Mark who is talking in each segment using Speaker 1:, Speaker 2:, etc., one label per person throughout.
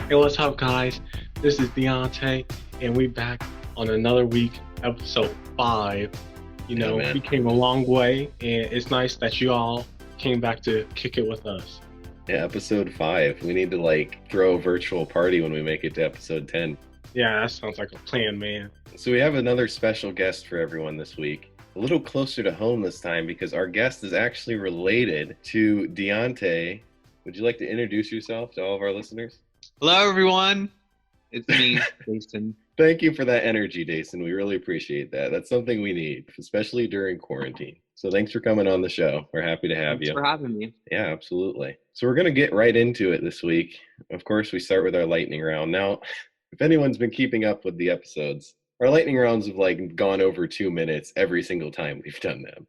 Speaker 1: Hey, what's up, guys? This is Diante, and we back on another week, episode 5.
Speaker 2: Yeah,
Speaker 1: We
Speaker 2: man.
Speaker 1: came a long way, and it's nice that you all came back to kick it with us.
Speaker 2: Yeah, episode 5. We need to throw a virtual party when we make it to episode 10.
Speaker 1: Yeah, that sounds like a plan, man.
Speaker 2: So we have another special guest for everyone this week. A little closer to home this time because our guest is actually related to Diante. Would you like to introduce yourself to all of our listeners?
Speaker 3: Hello, everyone. It's me, Jason.
Speaker 2: Thank you for that energy, Dacine. We really appreciate that. That's something we need, especially during quarantine. So thanks for coming on the show. We're happy to have
Speaker 3: Thanks
Speaker 2: you.
Speaker 3: for having me.
Speaker 2: Yeah, absolutely. So we're going to get right into it this week. Of course, we start with our lightning round. Now, if anyone's been keeping up with the episodes, our lightning rounds have gone over 2 minutes every single time we've done them.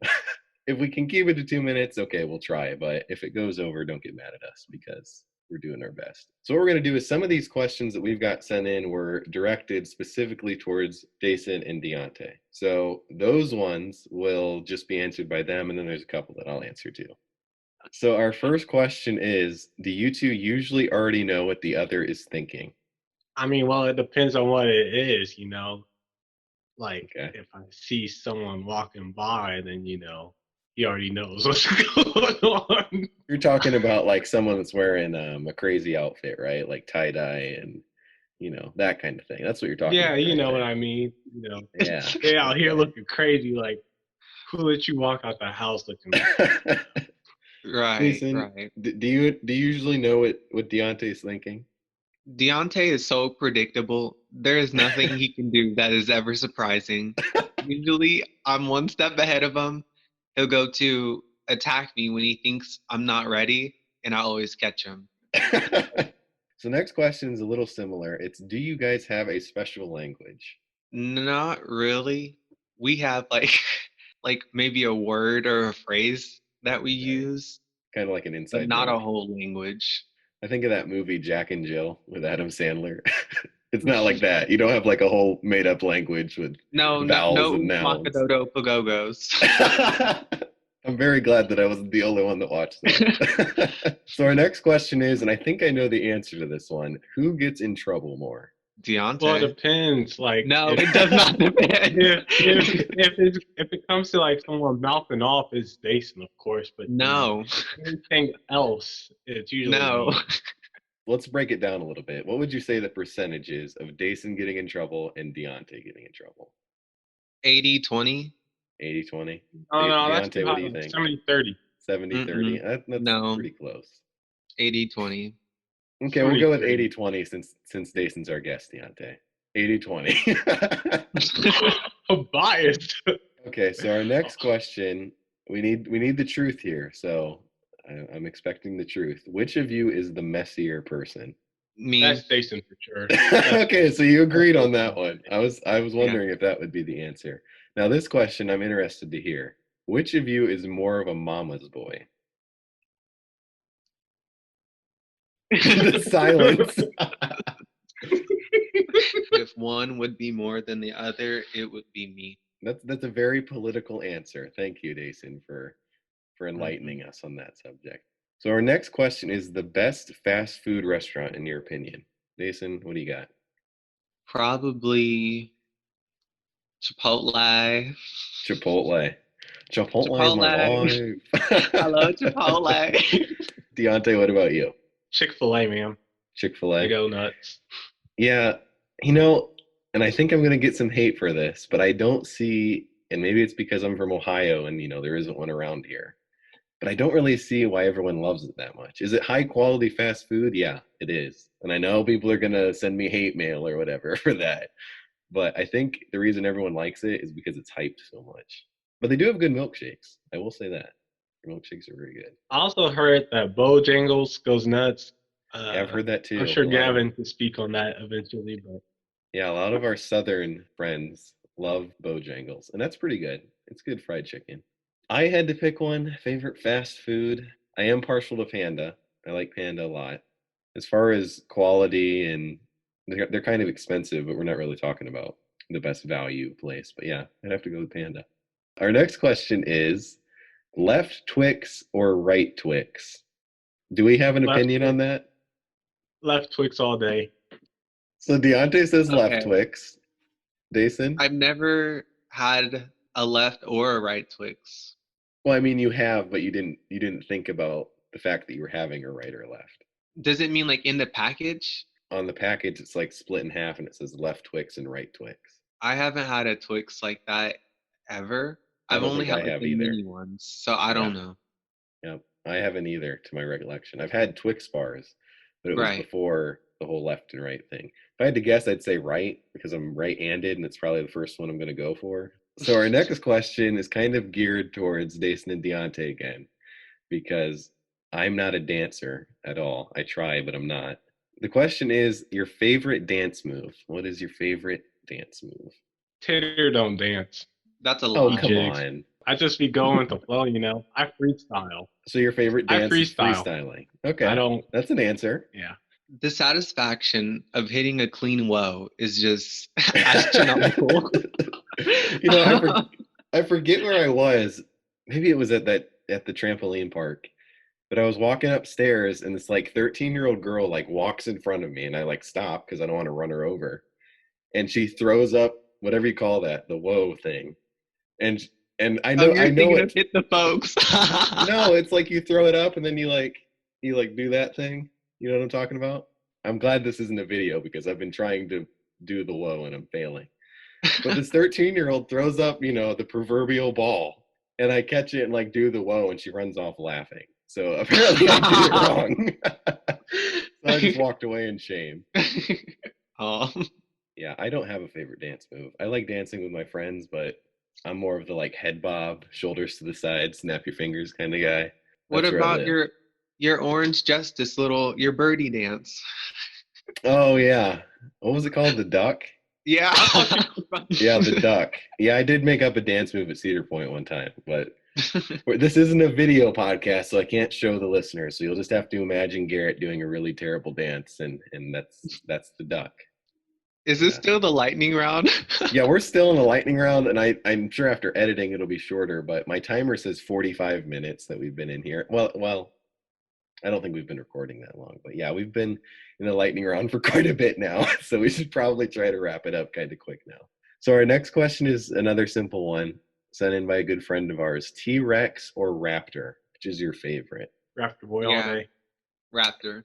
Speaker 2: If we can keep it to 2 minutes, okay, we'll try. But if it goes over, don't get mad at us because we're doing our best. So what we're going to do is some of these questions that we've got sent in were directed specifically towards Dacine and Diante. So those ones will just be answered by them, and then there's a couple that I'll answer too. So our first question is, do you two usually already know what the other is thinking?
Speaker 1: I mean, well, it depends on what it is,
Speaker 2: Okay.
Speaker 1: If I see someone walking by, then, he already knows what's going on.
Speaker 2: You're talking about someone that's wearing a crazy outfit, right? Like tie-dye and, that kind of thing. That's what you're talking
Speaker 1: Yeah,
Speaker 2: about,
Speaker 1: you
Speaker 2: right?
Speaker 1: know what I mean.
Speaker 2: Yeah.
Speaker 1: They out here
Speaker 2: Okay.
Speaker 1: looking crazy, like, who let you walk out the house looking like
Speaker 3: Right,
Speaker 2: Jason,
Speaker 3: right.
Speaker 2: do you usually know what Deontay is thinking?
Speaker 3: Deontay is so predictable. There is nothing he can do that is ever surprising. Usually, I'm one step ahead of him. He'll go to attack me when he thinks I'm not ready, and I always catch him.
Speaker 2: So next question is a little similar. It's, do you guys have a special language?
Speaker 3: Not really. We have like maybe a word or a phrase that we
Speaker 2: Okay.
Speaker 3: use,
Speaker 2: Kind of like an
Speaker 3: but
Speaker 2: inside
Speaker 3: not a
Speaker 2: joke.
Speaker 3: whole language.
Speaker 2: I think of that movie Jack and Jill with Adam Sandler. It's not like that. You don't have a whole made up language with
Speaker 3: No, no,
Speaker 2: vowels and
Speaker 3: no
Speaker 2: nouns.
Speaker 3: Makadodo Pagogos.
Speaker 2: I'm very glad that I wasn't the only one that watched that. So our next question is, and I think I know the answer to this one, who gets in trouble more?
Speaker 1: Well, it
Speaker 3: Deontay.
Speaker 1: depends.
Speaker 3: No, it does not depend.
Speaker 1: If it comes to someone mouthing off, it's Jason, of course. But
Speaker 3: No,
Speaker 1: anything else, it's usually
Speaker 3: no.
Speaker 1: me.
Speaker 2: Let's break it down a little bit. What would you say the percentage is of Dacin getting in trouble and Deontay getting in trouble?
Speaker 3: 80-20?
Speaker 2: 80-20?
Speaker 1: Oh no, that's
Speaker 2: Deontay,
Speaker 1: too
Speaker 2: what
Speaker 1: high.
Speaker 2: do you think?
Speaker 1: 70-30.
Speaker 2: 70-30? That's
Speaker 3: No,
Speaker 2: pretty close.
Speaker 3: 80-20.
Speaker 2: Okay, we'll go with
Speaker 1: 70-30.
Speaker 2: 80-20 since Dacin's our guest, Deontay. 80-20.
Speaker 1: Biased.
Speaker 2: Okay, so our next question, we need the truth here. So I'm expecting the truth. Which of you is the messier person?
Speaker 3: Me.
Speaker 1: That's Jason for sure.
Speaker 2: Okay, so you agreed on that one. I was
Speaker 3: Yeah.
Speaker 2: wondering if that would be the answer. Now this question I'm interested to hear. Which of you is more of a mama's boy? The silence.
Speaker 3: If one would be more than the other, it would be me.
Speaker 2: That's a very political answer. Thank you, Dacin, for enlightening us on that subject. So our next question is the best fast food restaurant in your opinion. Dacin, what do you got?
Speaker 3: Probably Chipotle.
Speaker 2: Chipotle. Chipotle is my
Speaker 3: Chipotle.
Speaker 2: life.
Speaker 3: I love Chipotle.
Speaker 2: Deontay, what about you?
Speaker 1: Chick-fil-A, man.
Speaker 2: Chick-fil-A?
Speaker 1: They go nuts.
Speaker 2: Yeah, and I think I'm going to get some hate for this, but I don't see, and maybe it's because I'm from Ohio and, there isn't one around here, but I don't really see why everyone loves it that much. Is it high quality fast food? Yeah, it is. And I know people are going to send me hate mail or whatever for that, but I think the reason everyone likes it is because it's hyped so much. But they do have good milkshakes. I will say that. Their milkshakes are very good.
Speaker 1: I also heard that Bojangles goes nuts.
Speaker 2: Yeah, I've heard that too.
Speaker 1: I'm sure
Speaker 2: A lot of-
Speaker 1: Gavin can speak on that eventually, but
Speaker 2: Yeah, a lot of our southern friends love Bojangles, and that's pretty good. It's good fried chicken. I had to pick one favorite fast food. I am partial to Panda. I like Panda a lot. As far as quality, and they're kind of expensive, but we're not really talking about the best value place. But yeah, I'd have to go with Panda. Our next question is left Twix or right Twix? Do we have an
Speaker 1: left
Speaker 2: opinion on that?
Speaker 1: Left Twix all day.
Speaker 2: So Diante says left
Speaker 3: Okay.
Speaker 2: Twix. Dacin?
Speaker 3: I've never had a left or a right Twix.
Speaker 2: Well, I mean, you have, but you didn't think about the fact that you were having a right or left.
Speaker 3: Does it mean like in the package?
Speaker 2: On the package, it's like split in half, and it says left Twix and right Twix.
Speaker 3: I haven't had a Twix like that ever.
Speaker 2: I
Speaker 3: I've
Speaker 2: don't
Speaker 3: only
Speaker 2: think I
Speaker 3: had like
Speaker 2: have
Speaker 3: the
Speaker 2: either.
Speaker 3: mini ones, so I
Speaker 2: Yeah,
Speaker 3: don't know.
Speaker 2: yeah, I haven't either, to my recollection. I've had Twix bars, but it was
Speaker 3: Right.
Speaker 2: before the whole left and right thing. If I had to guess, I'd say right because I'm right-handed, and it's probably the first one I'm going to go for. So our next question is kind of geared towards Dacin and Diante again, because I'm not a dancer at all. I try, but I'm not. The question is your favorite dance move. What is your favorite dance move?
Speaker 1: Tater don't dance.
Speaker 3: That's a
Speaker 2: Oh,
Speaker 1: He
Speaker 3: lie.
Speaker 2: come
Speaker 1: jigs.
Speaker 2: on.
Speaker 1: I just be going with the flow, you know. I freestyle.
Speaker 2: So your favorite
Speaker 1: I
Speaker 2: dance is
Speaker 1: freestyle.
Speaker 2: freestyling.
Speaker 1: I
Speaker 2: Okay.
Speaker 1: don't.
Speaker 2: That's an answer.
Speaker 1: Yeah.
Speaker 3: The satisfaction of hitting a clean woe is just astronomical.
Speaker 2: You know, I forget where I was. Maybe it was at the trampoline park. But I was walking upstairs and this like 13-year-old girl like walks in front of me and I like stop because I don't want to run her over. And she throws up whatever you call that, the whoa thing. And and I
Speaker 3: Oh,
Speaker 2: know
Speaker 3: you're
Speaker 2: I know
Speaker 3: thinking of
Speaker 2: it.
Speaker 3: hit the folks.
Speaker 2: No, it's like you throw it up and then you like do that thing. You know what I'm talking about? I'm glad this isn't a video because I've been trying to do the whoa and I'm failing. But this 13-year-old throws up, the proverbial ball, and I catch it and like do the whoa, and she runs off laughing. So apparently I did it wrong. So I just walked away in shame.
Speaker 3: Oh.
Speaker 2: Yeah, I don't have a favorite dance move. I like dancing with my friends, but I'm more of the like head bob, shoulders to the side, snap your fingers kind of guy.
Speaker 3: What
Speaker 2: That's where I
Speaker 3: about
Speaker 2: live.
Speaker 3: your Orange Justice your birdie dance?
Speaker 2: Oh yeah. What was it called? The duck?
Speaker 3: Yeah.
Speaker 1: I thought you.
Speaker 2: Yeah, the duck. Yeah, I did make up a dance move at Cedar Point one time, but this isn't a video podcast, so I can't show the listeners. So you'll just have to imagine Garrett doing a really terrible dance, and that's the duck.
Speaker 3: Is this
Speaker 2: Yeah.
Speaker 3: still the lightning round?
Speaker 2: Yeah, we're still in the lightning round, and I'm sure after editing it'll be shorter, but my timer says 45 minutes that we've been in here. Well, I don't think we've been recording that long, but yeah, we've been in the lightning round for quite a bit now, so we should probably try to wrap it up kind of quick now. So our next question is another simple one, sent in by a good friend of ours. T-Rex or Raptor? Which is your favorite?
Speaker 1: Raptor boy all
Speaker 3: Yeah.
Speaker 1: day.
Speaker 3: Raptor.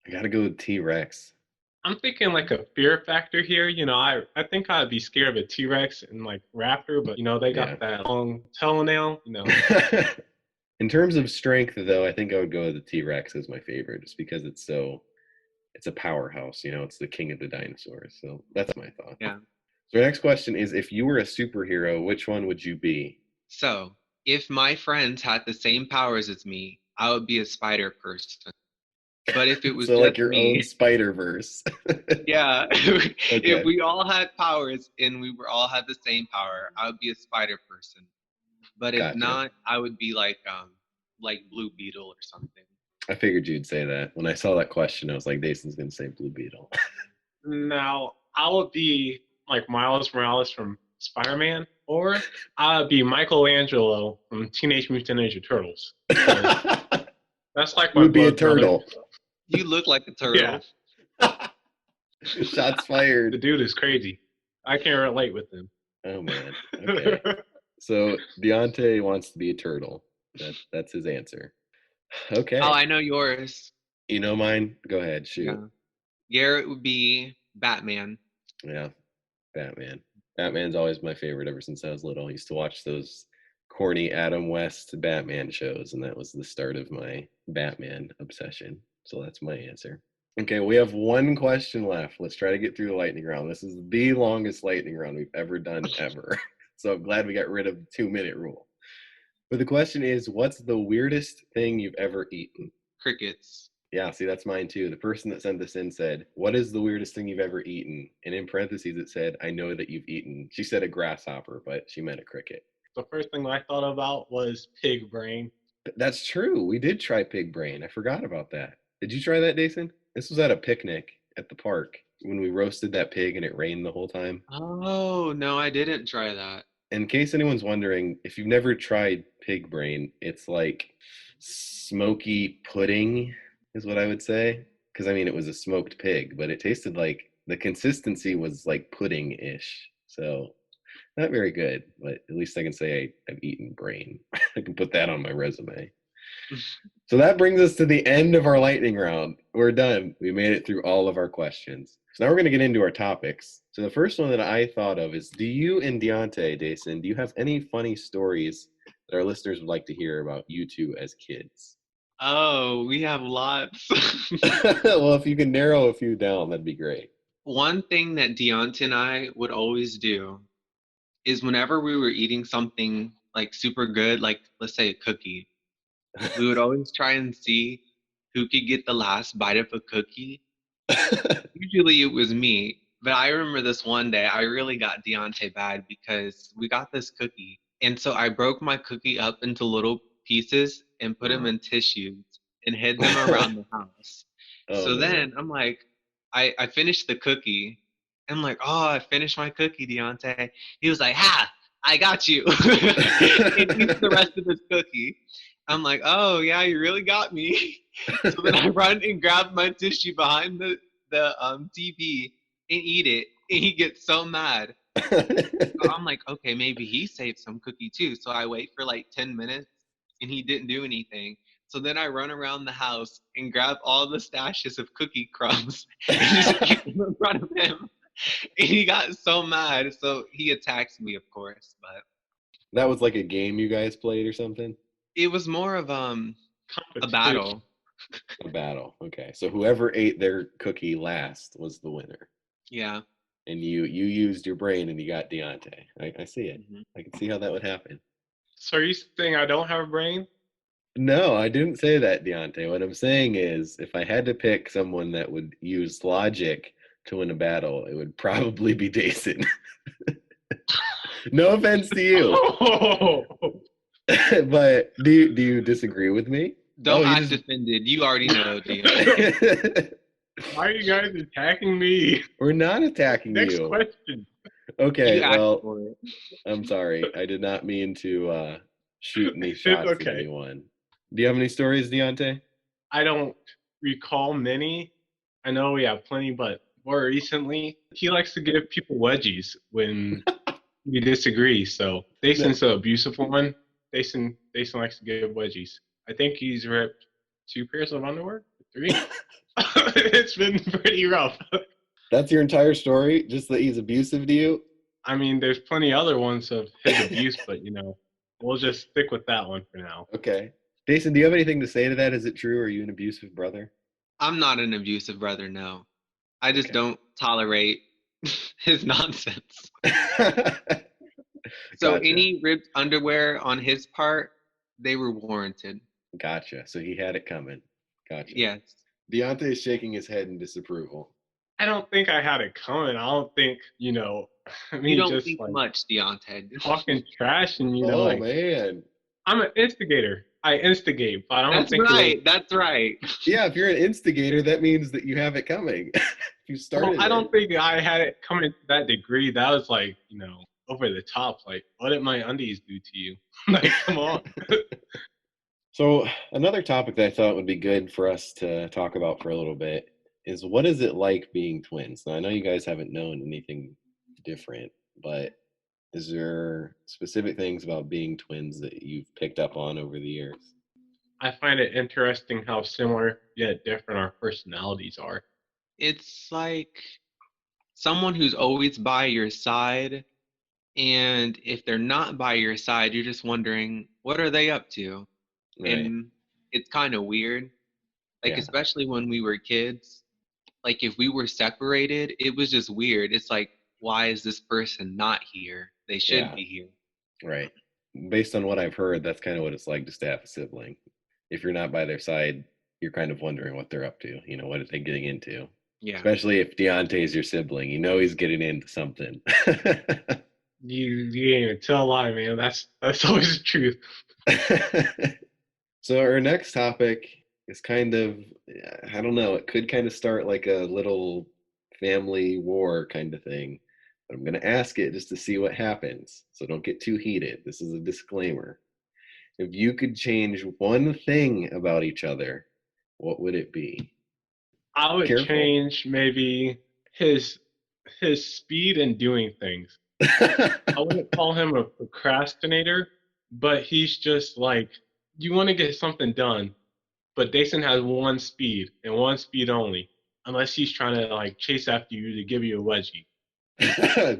Speaker 2: I gotta go with T-Rex.
Speaker 1: I'm thinking like a fear factor here. You know, I think I'd be scared of a T-Rex and like Raptor, but they got
Speaker 2: Yeah.
Speaker 1: that long toenail.
Speaker 2: In terms of strength, though, I think I would go with the T-Rex as my favorite, just because it's a powerhouse. It's the king of the dinosaurs. So that's my thought.
Speaker 3: Yeah.
Speaker 2: So our next question is, if you were a superhero, which one would you be?
Speaker 3: So, if my friends had the same powers as me, I would be a spider person. But if it was
Speaker 2: So like
Speaker 3: just
Speaker 2: your own
Speaker 3: me,
Speaker 2: Spider-Verse.
Speaker 3: yeah, if
Speaker 2: Okay.
Speaker 3: we all had powers and we were all had the same power, I would be a spider person. But if
Speaker 2: Gotcha.
Speaker 3: not, I would be like Blue Beetle or something.
Speaker 2: I figured you'd say that. When I saw that question, I was like, Dacin's going to say Blue Beetle.
Speaker 1: Now I would be like Miles Morales from Spider-Man, or I would be Michelangelo from Teenage Mutant Ninja Turtles. That's like
Speaker 2: You
Speaker 1: my
Speaker 2: would be a
Speaker 1: blood brother.
Speaker 2: turtle.
Speaker 3: You look like a turtle.
Speaker 1: Yeah.
Speaker 2: Shots
Speaker 1: The
Speaker 2: fired.
Speaker 1: dude is crazy. I can't relate with him.
Speaker 2: Oh, man. Okay. So Diante wants to be a turtle. That's his answer. Okay.
Speaker 3: Oh, I know yours.
Speaker 2: You know mine? Go ahead, shoot.
Speaker 3: Yeah. Garrett would be Batman.
Speaker 2: Yeah, Batman. Batman's always my favorite ever since I was little. I used to watch those corny Adam West Batman shows, and that was the start of my Batman obsession. So that's my answer. Okay, we have one question left. Let's try to get through the lightning round. This is the longest lightning round we've ever done, ever. So I'm glad we got rid of the 2-minute rule. But the question is, what's the weirdest thing you've ever eaten?
Speaker 3: Crickets.
Speaker 2: Yeah, see, that's mine too. The person that sent this in said, "What is the weirdest thing you've ever eaten?" And in parentheses, it said, "I know that you've eaten." She said a grasshopper, but she meant a cricket.
Speaker 1: The first thing that I thought about was pig brain.
Speaker 2: But that's true. We did try pig brain. I forgot about that. Did you try that, Dacin? This was at a picnic at the park when we roasted that pig and it rained the whole time.
Speaker 3: Oh, no, I didn't try that.
Speaker 2: In case anyone's wondering, if you've never tried pig brain, it's like smoky pudding is what I would say. because I mean, it was a smoked pig, but it tasted like the consistency was like pudding-ish. So not very good, but at least I can say I've eaten brain. I can put that on my resume. So that brings us to the end of our lightning round. We're done. We made it through all of our questions. So now we're going to get into our topics. So the first one that I thought of is, do you and Diante, Dacine, do you have any funny stories that our listeners would like to hear about you two as kids?
Speaker 3: Oh, we have lots.
Speaker 2: Well, if you can narrow a few down, that'd be great.
Speaker 3: One thing that Deonta and I would always do is whenever we were eating something like super good, like let's say a cookie, we would always try and see who could get the last bite of a cookie. Usually it was me, but I remember this one day I really got Deontay bad because we got this cookie. And so I broke my cookie up into little pieces and put them in tissues and hid them around the house.
Speaker 2: Oh
Speaker 3: So
Speaker 2: man.
Speaker 3: then I'm like, I finished the cookie. I'm like, oh, I finished my cookie, Deontay. He was like, ha, I got you. And eats the rest of his cookie. I'm like, oh yeah, you really got me. So then I run and grab my tissue behind the TV and eat it, and he gets so mad. So I'm like, okay, maybe he saved some cookie too. So I wait for like 10 minutes, and he didn't do anything. So then I run around the house and grab all the stashes of cookie crumbs and just eat them in front of him. And he got so mad, so he attacks me, of course. But
Speaker 2: That was like a game you guys played or something?
Speaker 3: it was more of a
Speaker 1: Competition.
Speaker 3: battle.
Speaker 2: A battle. Okay. So whoever ate their cookie last was the winner.
Speaker 3: Yeah.
Speaker 2: And you used your brain and you got Deontay. I see it.
Speaker 3: Mhm.
Speaker 2: I can see how that would happen.
Speaker 1: So are you saying I don't have a brain?
Speaker 2: No, I didn't say that, Deontay. What I'm saying is if I had to pick someone that would use logic to win a battle, it would probably be Dacin. No offense to you. But do you disagree with me?
Speaker 3: Don't
Speaker 2: You
Speaker 3: act
Speaker 2: just
Speaker 3: offended. You already know, Deontay.
Speaker 1: Why are you guys attacking me?
Speaker 2: We're not attacking
Speaker 1: Next
Speaker 2: you.
Speaker 1: question.
Speaker 2: Okay,
Speaker 3: You asked
Speaker 2: well,
Speaker 3: for it.
Speaker 2: I'm sorry. I did not mean to shoot any
Speaker 1: It's
Speaker 2: shots at
Speaker 1: okay.
Speaker 2: anyone. Do you have any stories, Deontay?
Speaker 1: I don't recall many. I know we have plenty, but more recently, he likes to give people wedgies when we disagree. So Dacin's the abusive one. Dacin likes to give wedgies. I think he's ripped 2 pairs of underwear, 3. It's been pretty rough.
Speaker 2: That's your entire story? Just that he's abusive to you?
Speaker 1: I mean, there's plenty other ones of his abuse, but we'll just stick with that one for now.
Speaker 2: Okay. Jason, do you have anything to say to that? Is it true? Are you an abusive brother?
Speaker 3: I'm not an abusive brother, no. I just
Speaker 2: Okay.
Speaker 3: don't tolerate his nonsense. So
Speaker 2: Gotcha.
Speaker 3: any ripped underwear on his part, they were warranted.
Speaker 2: Gotcha. So he had it coming. Gotcha.
Speaker 3: Yes.
Speaker 2: Deontay is shaking his head in disapproval.
Speaker 1: I don't think I had it coming. I don't think, I
Speaker 3: You
Speaker 1: mean,
Speaker 3: don't
Speaker 1: just
Speaker 3: think
Speaker 1: like
Speaker 3: much, Deontay.
Speaker 1: talking trash and,
Speaker 2: Oh man.
Speaker 1: I'm an instigator. I instigate, but I don't
Speaker 3: That's
Speaker 1: think
Speaker 3: right. That's right.
Speaker 2: Yeah, if you're an instigator, that means that you have it coming. If you started
Speaker 1: I
Speaker 2: it.
Speaker 1: don't think I had it coming to that degree. That was like, over the top. Like, what did my undies do to you? Like, come on.
Speaker 2: So another topic that I thought would be good for us to talk about for a little bit is what is it like being twins? Now I know you guys haven't known anything different, but is there specific things about being twins that you've picked up on over the years?
Speaker 1: I find it interesting how similar yet different our personalities are.
Speaker 3: It's like someone who's always by your side, and if they're not by your side, you're just wondering, what are they up to?
Speaker 2: Right.
Speaker 3: And it's kind of weird. Like,
Speaker 2: Yeah.
Speaker 3: especially when we were kids, like if we were separated, it was just weird. It's like, why is this person not here? They should
Speaker 2: Yeah.
Speaker 3: be here.
Speaker 2: Right. Based on what I've heard, that's kind of what it's like just to have a sibling. If you're not by their side, you're kind of wondering what they're up to. What are they getting into?
Speaker 3: Yeah.
Speaker 2: Especially if Deontay is your sibling, he's getting into something.
Speaker 1: You ain't even tell a lie, man. That's always the truth.
Speaker 2: So our next topic is kind of, I don't know, it could kind of start like a little family war kind of thing. But I'm going to ask it just to see what happens. So don't get too heated. This is a disclaimer. If you could change one thing about each other, what would it be?
Speaker 1: I would
Speaker 2: Careful.
Speaker 1: change maybe his his speed in doing things. I wouldn't call him a procrastinator, but he's just like you want to get something done, but Dacin has one speed and one speed only, unless he's trying to like chase after you to give you a wedgie.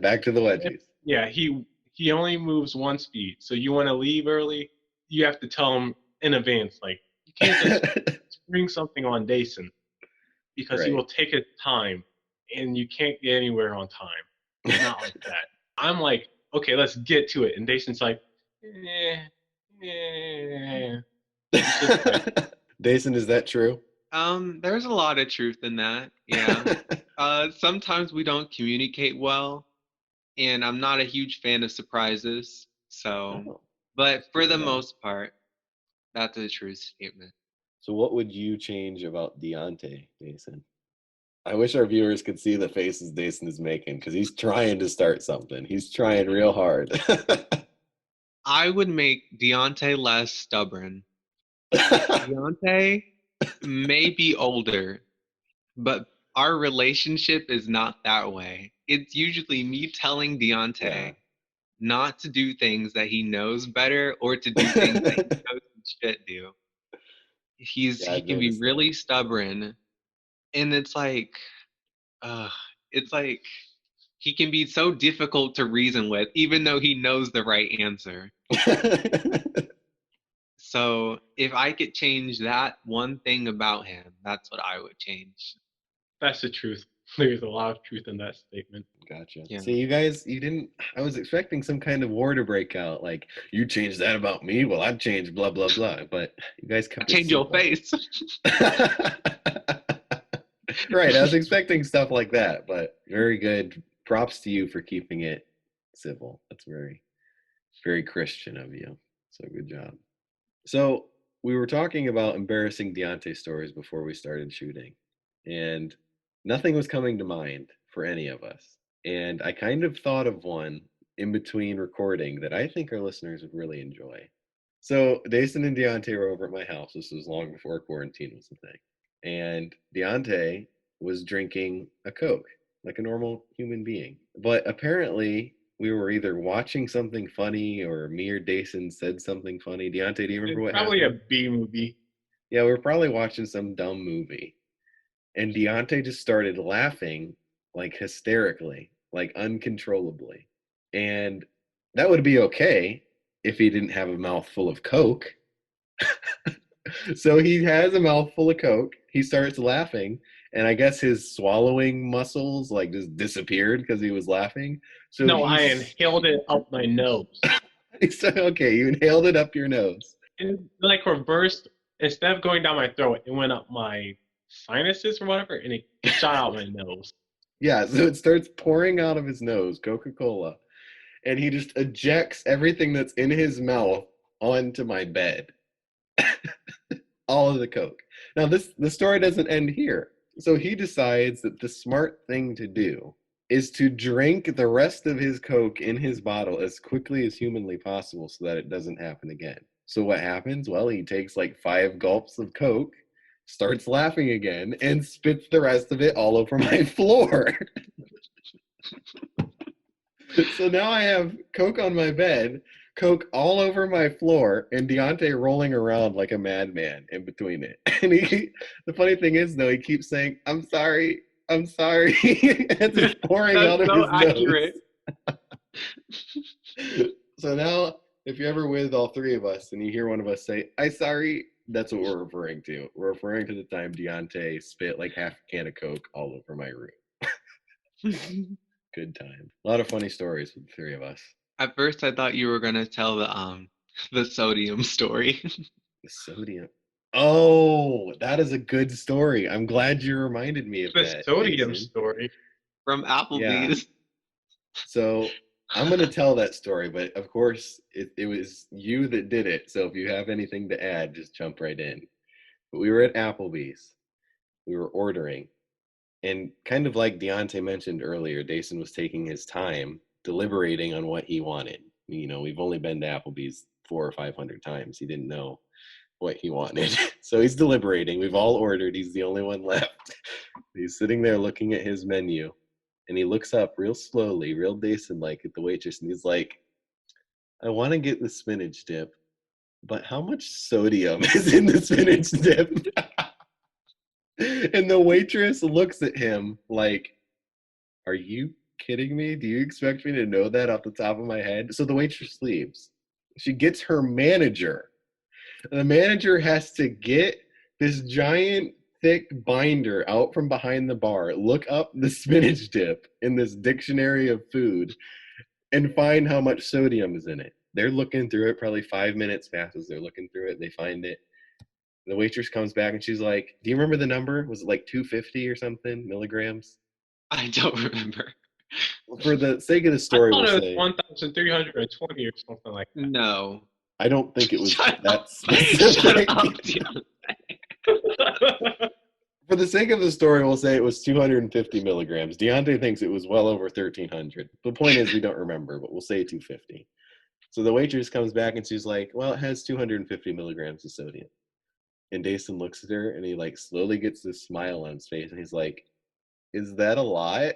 Speaker 2: Back to the wedgies.
Speaker 1: Yeah, he only moves one speed. So you want to leave early, you have to tell him in advance. Like you can't just spring something on Dacin because he
Speaker 2: Right.
Speaker 1: will take his time, and you can't get anywhere on time. Not like that. I'm like, okay, let's get to it, and Dacin's like, eh, eh. He's just like,
Speaker 2: Dason, is that true?
Speaker 3: There's a lot of truth in that. Yeah. Sometimes we don't communicate well, and I'm not a huge fan of surprises. So,
Speaker 2: Oh,
Speaker 3: but
Speaker 2: that's
Speaker 3: for
Speaker 2: good to
Speaker 3: the
Speaker 2: know.
Speaker 3: most part, that's a true statement.
Speaker 2: So what would you change about Diante, Dason? I wish our viewers could see the faces Dason is making because he's trying to start something. He's trying real hard.
Speaker 3: I would make Deontay less stubborn. Deontay may be older, but our relationship is not that way. It's usually me telling
Speaker 2: Yeah.
Speaker 3: Deontay not to do things that he knows better or to do things that he knows he should do.
Speaker 2: Yeah,
Speaker 3: He
Speaker 2: I've
Speaker 3: can be
Speaker 2: noticed that.
Speaker 3: really stubborn, and uh, it's like he can be so difficult to reason with, even though he knows the right answer. So if I could change that one thing about him, that's what I would change.
Speaker 1: that's the truth. There's a lot of truth in that statement.
Speaker 2: Gotcha.
Speaker 3: Yeah.
Speaker 2: See, you guys, you didn't. I was expecting some kind of war to break out. Like, you changed that about me. Well, I've changed blah, blah, blah. But you guys
Speaker 3: I
Speaker 2: kept it
Speaker 3: change your
Speaker 2: simple.
Speaker 3: face.
Speaker 2: Right. I was expecting stuff like that, but very good. Props to you for keeping it civil. That's very, very Christian of you. So good job. So we were talking about embarrassing Deontay stories before we started shooting, and nothing was coming to mind for any of us. And I kind of thought of one in between recording that I think our listeners would really enjoy. So Dason and Deontay were over at my house. This was long before quarantine was a thing. And Deontay was drinking a Coke like a normal human being. But apparently we were either watching something funny or me or Dason said something funny. Deontay, do you remember
Speaker 1: It's
Speaker 2: what
Speaker 1: probably a
Speaker 2: happened?
Speaker 1: B movie.
Speaker 2: Yeah, we were probably watching some dumb movie. And Deontay just started laughing like hysterically, like uncontrollably. And that would be okay if he didn't have a mouthful of Coke. So he has a mouthful of Coke. He starts laughing, and I guess his swallowing muscles like just disappeared because he was laughing. So
Speaker 1: No, I
Speaker 2: he's
Speaker 1: inhaled it up my nose.
Speaker 2: okay, you inhaled it up your nose.
Speaker 1: It like reversed. Instead of going down my throat, it went up my sinuses or whatever, and it shot out my nose.
Speaker 2: Yeah, so it starts pouring out of his nose, Coca-Cola, and he just ejects everything that's in his mouth onto my bed. All of the Coke. Now this the story doesn't end here. So he decides that the smart thing to do is to drink the rest of his Coke in his bottle as quickly as humanly possible so that it doesn't happen again. So what happens? Well, he takes like 5 gulps of Coke, starts laughing again, and spits the rest of it all over my floor. So now I have Coke on my bed, Coke all over my floor, and Deontay rolling around like a madman in between it. And the funny thing is, though, he keeps saying, "I'm sorry, I'm sorry," and it's just pouring
Speaker 1: That's
Speaker 2: out of
Speaker 1: so
Speaker 2: his nose.
Speaker 1: accurate.
Speaker 2: So now, if you're ever with all three of us and you hear one of us say, "I sorry," that's what we're referring to. We're referring to the time Deontay spit like half a can of Coke all over my room. Good time. A lot of funny stories with the three of us.
Speaker 3: At first, I thought you were gonna tell the sodium story
Speaker 2: The sodium. Oh, that is a good story. I'm glad you reminded me of
Speaker 1: The
Speaker 2: that,
Speaker 1: sodium
Speaker 2: Jason.
Speaker 1: story.
Speaker 3: from
Speaker 2: Yeah.
Speaker 3: Applebee's.
Speaker 2: So I'm going to tell that story, but of course, it was you that did it. So if you have anything to add, just jump right in. But we were at Applebee's. We were ordering. And kind of like Deontay mentioned earlier, Dason was taking his time deliberating on what he wanted. You know, we've only been to Applebee's 400 or 500 times. He didn't know what he wanted. So he's deliberating. We've all ordered. He's the only one left. He's sitting there looking at his menu, and he looks up real slowly, real Dacin-like at the waitress, and he's like, I want to get the spinach dip, but how much sodium is in the spinach dip? And the waitress looks at him like, are you kidding me? Do you expect me to know that off the top of my head? So the waitress leaves. She gets her manager. The manager has to get this giant, thick binder out from behind the bar, look up the spinach dip in this dictionary of food, and find how much sodium is in it. They're looking through it, probably 5 minutes passes. They're looking through it. They find it. The waitress comes back and she's like, do you remember the number? Was it like 250 or something milligrams?
Speaker 3: I don't remember.
Speaker 2: For the sake of the story,
Speaker 1: I thought
Speaker 2: we'll
Speaker 1: it
Speaker 2: say
Speaker 1: was 1,320 or something like that.
Speaker 3: No.
Speaker 2: I don't think it was
Speaker 3: Shut
Speaker 2: that
Speaker 3: up.
Speaker 2: specific.
Speaker 3: Shut up, Diante.
Speaker 2: For the sake of the story, we'll say it was 250 milligrams. Diante thinks it was well over 1,300. The point is, we don't remember, but we'll say 250. So the waitress comes back and she's like, well, it has 250 milligrams of sodium. And Dacin looks at her and he like slowly gets this smile on his face and he's like, is that a lot?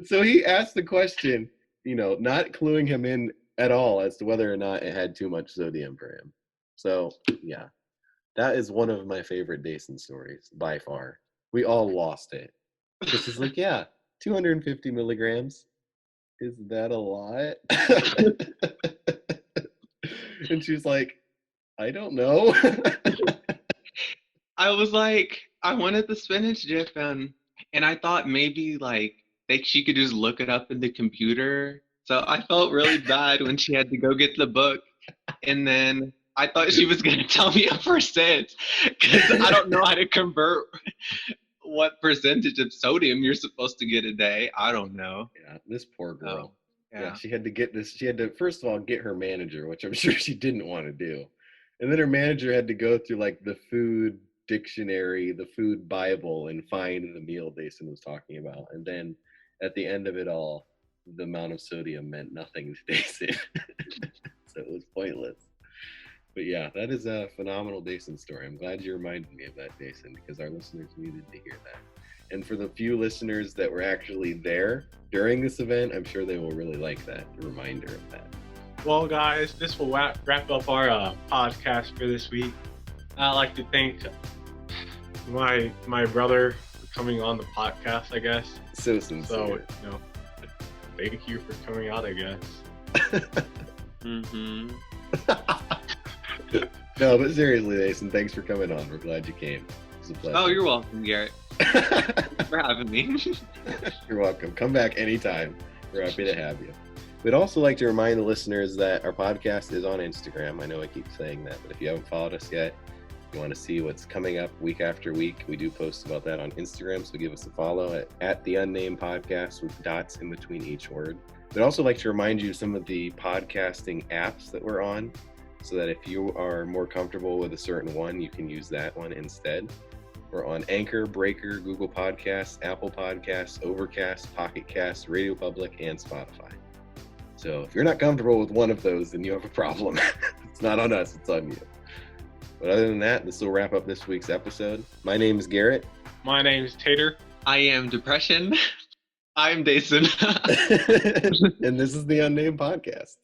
Speaker 2: So he asked the question, not cluing him in at all as to whether or not it had too much sodium for him. So yeah, that is one of my favorite Dacin stories by far. We all lost it. This is like, yeah, 250 milligrams. Is that a lot? And she's like, I don't know.
Speaker 3: I was like, I wanted the spinach dip, and I thought maybe like she could just look it up in the computer. So I felt really bad when she had to go get the book, and then I thought she was gonna tell me a percent because I don't know how to convert what percentage of sodium you're supposed to get a day. I don't know.
Speaker 2: Yeah, this poor girl.
Speaker 3: Yeah.
Speaker 2: She had to get this. She had to, first of all, get her manager, which I'm sure she didn't want to do. And then her manager had to go through like the food dictionary, the food Bible, and find the meal Dacin was talking about. And then at the end of it all, the amount of sodium meant nothing to Dacin. So it was pointless. But yeah, that is a phenomenal Dacin story. I'm glad you reminded me of that, Dacin, because our listeners needed to hear that. And for the few listeners that were actually there during this event, I'm sure they will really like that, the reminder of that.
Speaker 1: Well, guys, this will wrap up our podcast for this week. I'd like to thank my brother for coming on the podcast, I guess.
Speaker 2: So sincere.
Speaker 1: So, thank you for coming out, I guess.
Speaker 3: Mm-hmm.
Speaker 2: No, but seriously, Dacin, thanks for coming on. We're glad you came. It was a pleasure.
Speaker 3: Oh, you're welcome, Garrett. Thanks for having me.
Speaker 2: You're welcome. Come back anytime. We're happy to have you. We'd also like to remind the listeners that our podcast is on Instagram. I know I keep saying that, but if you haven't followed us yet, you want to see what's coming up week after week, we do post about that on Instagram, so give us a follow at the Unnamed Podcast with dots in between each word. We'd also like to remind you of some of the podcasting apps that we're on, so that if you are more comfortable with a certain one, you can use that one instead. We're on Anchor, Breaker, Google Podcasts, Apple Podcasts, Overcast, Pocket Casts, Radio Public, and Spotify. So if you're not comfortable with one of those, then you have a problem. It's not on us, it's on you. But other than that, this will wrap up this week's episode. My name is Garrett.
Speaker 1: My name is Tater.
Speaker 3: I am Depression. I'm Dacin.
Speaker 2: And this is the Unnamed Podcast.